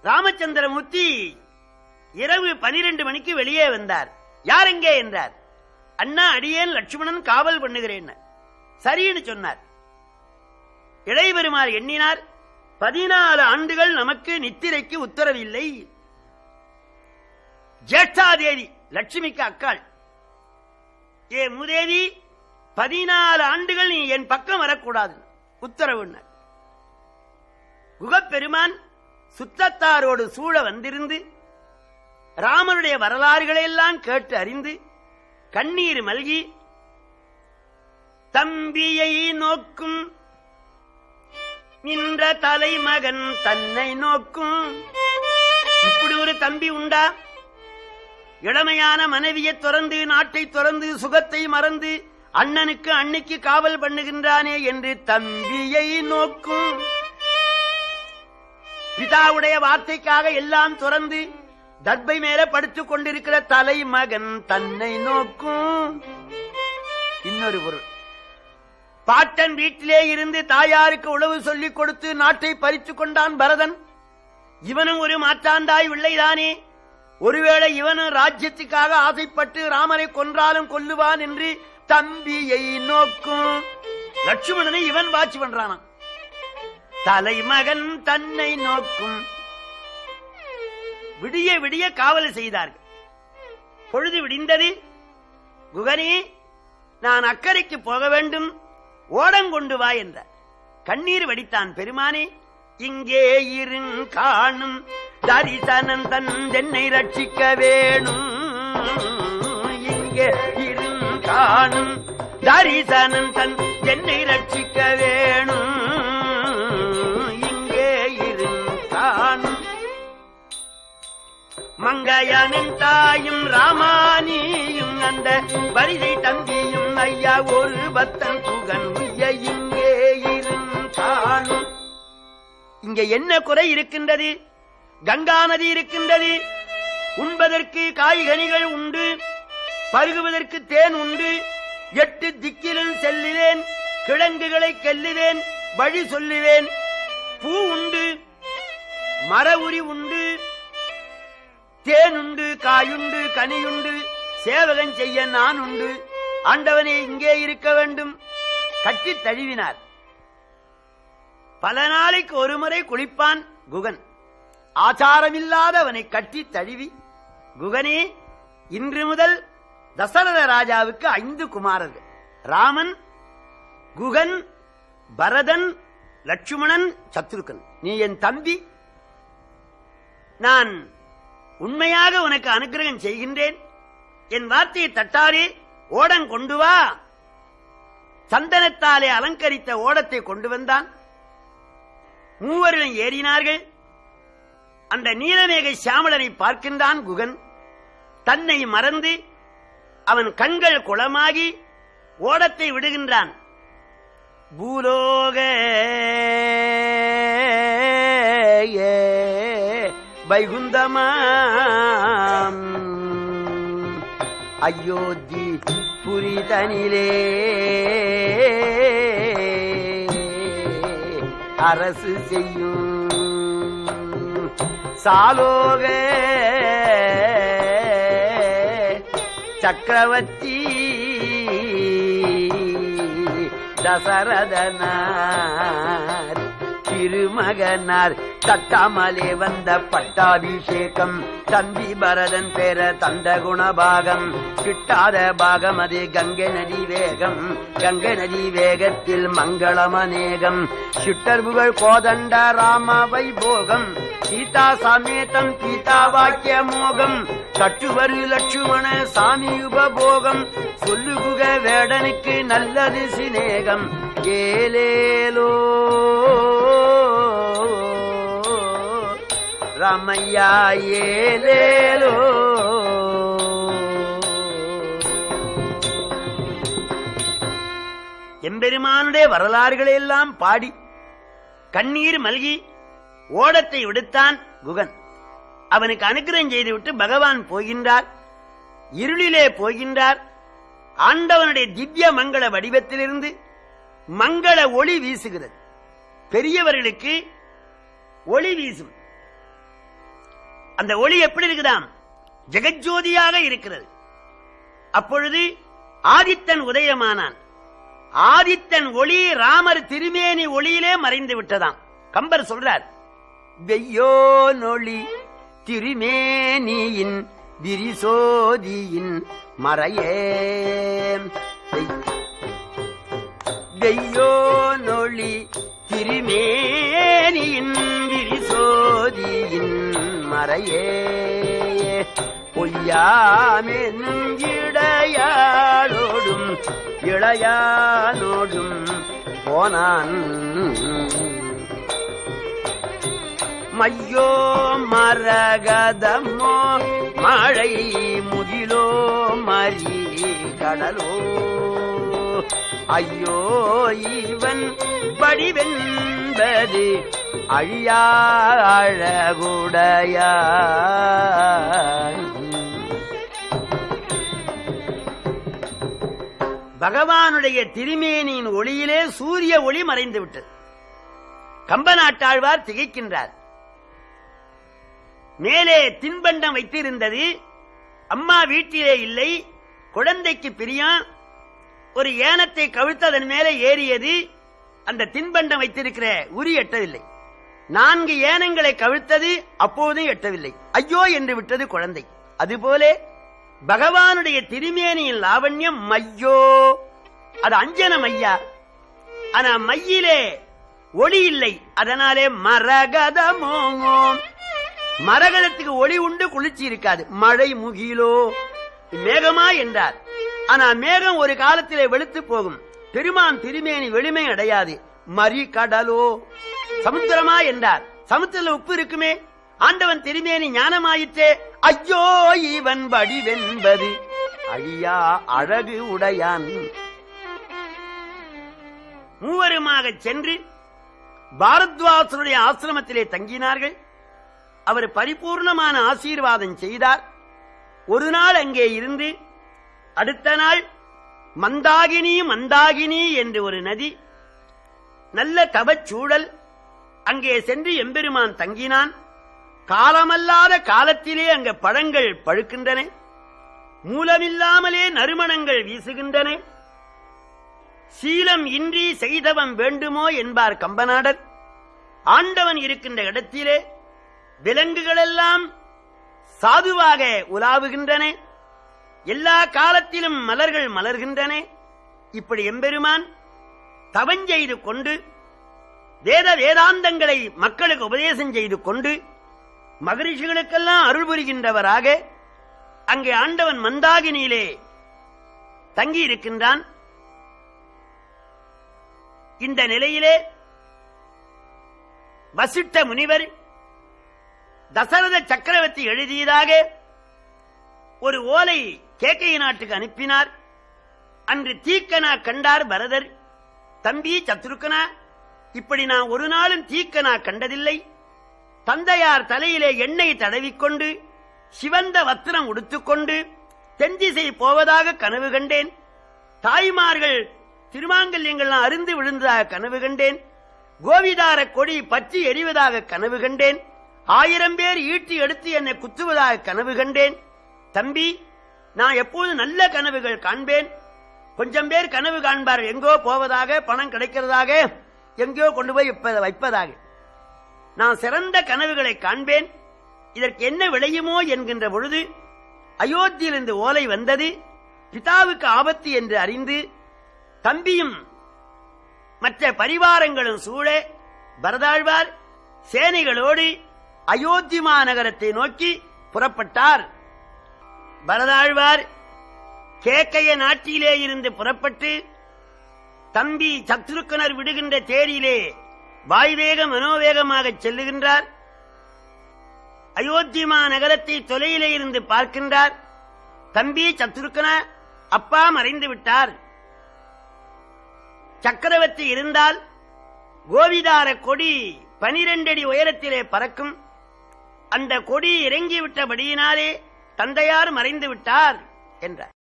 ராமச்சந்திரமூர்த்தி இரவு 12 மணிக்கு வெளியே வந்தார். யார் எங்கே என்றார். அண்ணா, அடியேன் லட்சுமணன் காவல் பண்ணுகிறேன். சரின்னு சொன்னார். இளையபெருமாள் எண்ணினார், 14 ஆண்டுகள் நமக்கு நித்திரைக்கு உத்தரவில்லை. ஜேஷ்டாதேவி லட்சுமிக்கு அக்காள், ஏ மூதேவி, 14 ஆண்டுகள் நீ என் பக்கம் வரக்கூடாது, உத்தரவு. குகப்பெருமான் சுத்தத்தாரோடு சூழ வந்திருந்து ராமனுடைய வரலாறுகளை எல்லாம் கேட்டு அறிந்து கண்ணீர் மல்கி, தம்பியை நோக்கும் நின்ற தலைமகன் தன்னை நோக்கும். இப்படி ஒரு தம்பி உண்டா? இளமையான மனைவியை துறந்து, நாட்டை துறந்து, சுகத்தை மறந்து அண்ணனுக்கு அன்னைக்கு காவல் பண்ணுகின்றானே என்று தம்பியை நோக்கும். பிதாவுடைய வார்த்தைக்காக எல்லாம் துறந்து தர்பை மேல படுத்துக் கொண்டிருக்கிற தலைமகன் தன்னை நோக்கும். இன்னொரு பொருள், பாட்டன் வீட்டிலே இருந்து தாயாருக்கு உழவு சொல்லிக் கொடுத்து நாட்டை பறித்துக் கொண்டான் பரதன். இவனும் ஒரு மாற்றாந்தாய் பிள்ளைதானே. ஒருவேளை இவனும் ராஜ்யத்துக்காக ஆசைப்பட்டு ராமரை கொன்றாலும் கொல்லுவான் என்று தம்பியை நோக்கும். லட்சுமணனை இவன் வாட்சி பண்றானாம். தலைமகன் தன்னை நோக்கும். விடிய விடிய காவல் செய்தார்கள். பொழுது விடிந்தது. குகனே, நான் அக்கறைக்கு போக வேண்டும், ஓடங்கொண்டு வா என்றார். கண்ணீர் வடித்தான். பெருமானே, இங்கே காணும் தரிசனம் தன்னை ரட்சிக்க வேணும். இங்கே காணும் தரிசனம் தன்னை ரட்சிக்க வேணும். மங்கையனின் தாயும் ராமானியும் அந்த வரிசை தம்பியும் ஐயா ஒரு பத்தன் புகன் இங்கே இருந்தானும். இங்கே என்ன குறை இருக்கின்றது? கங்கா நதி இருக்கின்றது. உண்பதற்கு காய்கனிகள் உண்டு, பருகுவதற்கு தேன் உண்டு. 8 திக்கிலும் செல்லுவேன், கிழங்குகளை கெல்லுவேன், வழி சொல்லுவேன். பூ உண்டு, மர உரி உண்டு, தேனுண்டு, காயுண்டு, கனியுண்டு. சேவகன் செய்ய நான் உண்டு. ஆண்டவனே, இங்கே இருக்க வேண்டும். கட்டி தழுவினார். பல நாளைக்கு ஒரு முறை குளிப்பான் குகன். ஆச்சாரமில்லாதவனை கட்டி தழுவி, குகனே, இன்று முதல் தசரத ராஜாவுக்கு 5 குமாரர்கள், ராமன், குகன், பரதன், லட்சுமணன், சத்ருகன். நீ என் தம்பி. நான் உண்மையாக உனக்கு அனுகிரகம் செய்கின்றேன். என் வார்த்தையை தட்டாரே. ஓடம் கொண்டு வா. சந்தனத்தாலே அலங்கரித்த ஓடத்தை கொண்டு வந்தான். மூவர்களும் ஏறினார்கள். அந்த நீலமேக சாமளனை பார்க்கின்றான் குகன். தன்னை மறந்து அவன் கண்கள் குளமாகி ஓடத்தை விடுகின்றான். பூலோக வைகுந்தமாம் அயோத்தி புரிதனிலே அரசு செய்யும் சாலோக சக்கரவர்த்தி தசரதனார் திருமகனார் தட்டாமலே வந்த பட்டாபிஷேகம். தம்பி பரதன் பெற தந்த குணபாகம். கிட்டாத பாகம் அது கங்கை நதி வேகம். கங்கை நதி வேகத்தில் மங்களமநேகம். சிட்டர் புகழ் கோதண்ட ராம வைபோகம். சீதா சமேதம் சீதா வாக்கிய மோகம். கட்டுவரு லட்சுமண சாமி உபபோகம். சொல்லுகுக வேடனுக்கு நல்லது சிநேகம். ஏலேலோ ராமையா ஏலேலோ. எம்பெருமானுடைய வரலாறுகளை எல்லாம் பாடி கண்ணீர் மல்கி ஓடத்தை விடுத்தான் குகன். அவனுக்கு அனுக்கிரகம் செய்துவிட்டு பகவான் போகின்றார். இருளிலே போகின்றார். ஆண்டவனுடைய திவ்ய மங்கள வடிவத்திலிருந்து மங்கள ஒளி வீசுகிறது. பெரியவர்களுக்கு ஒளி வீசும். அந்த ஒளி எப்படி இருக்குதாம்? ஜெகஜோதியாக இருக்கிறது. அப்பொழுது ஆதித்தன் உதயமானான். ஆதித்தன் ஒளி ராமர் திருமேனி ஒளியிலே மறைந்து விட்டதாம். கம்பர் சொல்றார், வெய்யோ நொளி திருமேனியின் விரிசோதியின் மறையே, வெய்யோ நொளி திருமேனியின் விரிசோதியின் மறையே, பொய்யாமெனும் இடையாளோடும் இளையானோடும் போனான். மையோ மரகதமோ மழை முகிலோ மரி கடலோ, ஐயோ இவன் வடிவென்பது அழியா அழகுடைய. பகவானுடைய திருமேனியின் ஒளியிலே சூரிய ஒளி மறைந்து விட்டது. கம்பநாட்டாழ்வார் திகைக்கின்றார். மேலே தின்பண்டம் வைத்திருந்தது, அம்மா வீட்டிலே இல்லை, குழந்தைக்கு பிரியம். ஒரு ஏனத்தை கவிழ்த்ததன் மேலே ஏறியது. அந்த தின்பண்டம் வைத்திருக்கிற உரி எட்டவில்லை. 4 ஏனங்களை கவிழ்த்தது, அப்போதும் எட்டவில்லை. ஐயோ என்று விட்டது குழந்தை. அதுபோல பகவானுடைய திருமேனியின் லாவண்யம் மையோ, அது அஞ்சன மையா. ஆனா மையிலே ஒளி இல்லை. அதனாலே மரகதமோ, மரகதத்துக்கு ஒளி உண்டு, குளிர்ச்சி இருக்காது. மழை முகிலோ, மேகமா என்றார். ஆனா மேகம் ஒரு காலத்திலே வெளுத்து போகும். பெருமான் திருமேனி வெளிமை அடையாது. மரி கடலோ, சமுத்திரமா என்றார். சமுத்திரத்தில் உப்பு இருக்குமே. ஆண்டவன் திருமேனி ஞானமாயிற்றே. ஐயோ இவன் வடிவென்பது அழியா அழகு உடையான். மூவருமாக சென்று பாரத்வாசருடைய ஆசிரமத்திலே தங்கினார்கள். அவர் பரிபூர்ணமான ஆசீர்வாதம் செய்தார். ஒரு நாள் அங்கே இருந்து அடுத்த நாள் மந்தாகினி மந்தாகினி என்று ஒரு நதி, நல்ல தவச்சூழல், அங்கே சென்று எம்பெருமான் தங்கினான். காலமல்லாத காலத்திலே அங்கே பழங்கள் பழுக்கின்றன. மூலமில்லாமலே நறுமணங்கள் வீசுகின்றன. சீலம் இன்றி செய்தவன் வேண்டுமோ என்பார் கம்பநாடர். ஆண்டவன் இருக்கின்ற இடத்திலே விலங்குகளெல்லாம் சாதுவாக உலாவுகின்றன. எல்லா காலத்திலும் மலர்கள் மலர்கின்றன. இப்படி எம்பெருமான் தவஞ்செய்து கொண்டு வேதாந்தங்களை மக்களுக்கு உபதேசம் செய்து கொண்டு மகரிஷிகளுக்கெல்லாம் அருள் புரிகின்றவராக அங்கே ஆண்டவன் மந்தாகினியிலே தங்கியிருக்கின்றான். இந்த நிலையிலே வசிஷ்ட முனிவர் தசரத சக்கரவர்த்தி எழுதியதாக ஒரு ஓலை கேக்கை நாட்டுக்கு அனுப்பினார். அன்று தீக்கனா கண்டார் பரதர். தம்பி சத்ருக்கனா, இப்படி நான் ஒரு நாளும் தீக்கனா கண்டதில்லை. தந்தையார் தலையிலே எண்ணெய் தடவிக்கொண்டு சிவந்த வஸ்திரம் உடுத்துக்கொண்டு தென்திசை போவதாக கனவு கண்டேன். தாய்மார்கள் திருமாங்கல்யங்கள்லாம் அருந்து விழுந்ததாக கனவு கண்டேன். கோவிதார கொடி பற்றி எரிவதாக கனவு கண்டேன். 1000 பேர் ஈட்டி எடுத்து என்னை குத்துவதாக கனவு கண்டேன். தம்பி, நான் எப்போது நல்ல கனவுகள் காண்பேன். கொஞ்சம் பேர் கனவு காண்பார்கள், எங்கோ போவதாக, பணம் கிடைக்கிறதாக, எங்கோ கொண்டு போய் வைப்பதாக. நான் சிறந்த கனவுகளை காண்பேன். இதற்கு என்ன விளையுமோ என்கின்ற பொழுது அயோத்தியிலிருந்து ஓலை வந்தது. பிதாவுக்கு ஆபத்து என்று அறிந்து தம்பியும் மற்ற பரிவாரங்களும் சூழ பரதாழ்வார் சேனைகளோடு அயோத்தி மாநகரத்தை நோக்கி புறப்பட்டார். பரதாழ்வார் கேக்கைய நாட்டிலே இருந்து புறப்பட்டு தம்பி சத்ருக்கனர் விடுகின்ற தேரிலே வாய்வேக மனோவேகமாக செல்லுகின்றார். அயோத்தி மாநகரத்தை தொலையிலே இருந்து பார்க்கின்றார். தம்பி சத்ருக்கன அப்பா மறைந்து விட்டார். சக்கரவர்த்தி இருந்தால் கோவிதார கொடி 12 அடி உயரத்திலே பறக்கும். அந்த கொடி இறங்கிவிட்டபடியினாலே தந்தையார் மறைந்து விட்டார் என்றார்.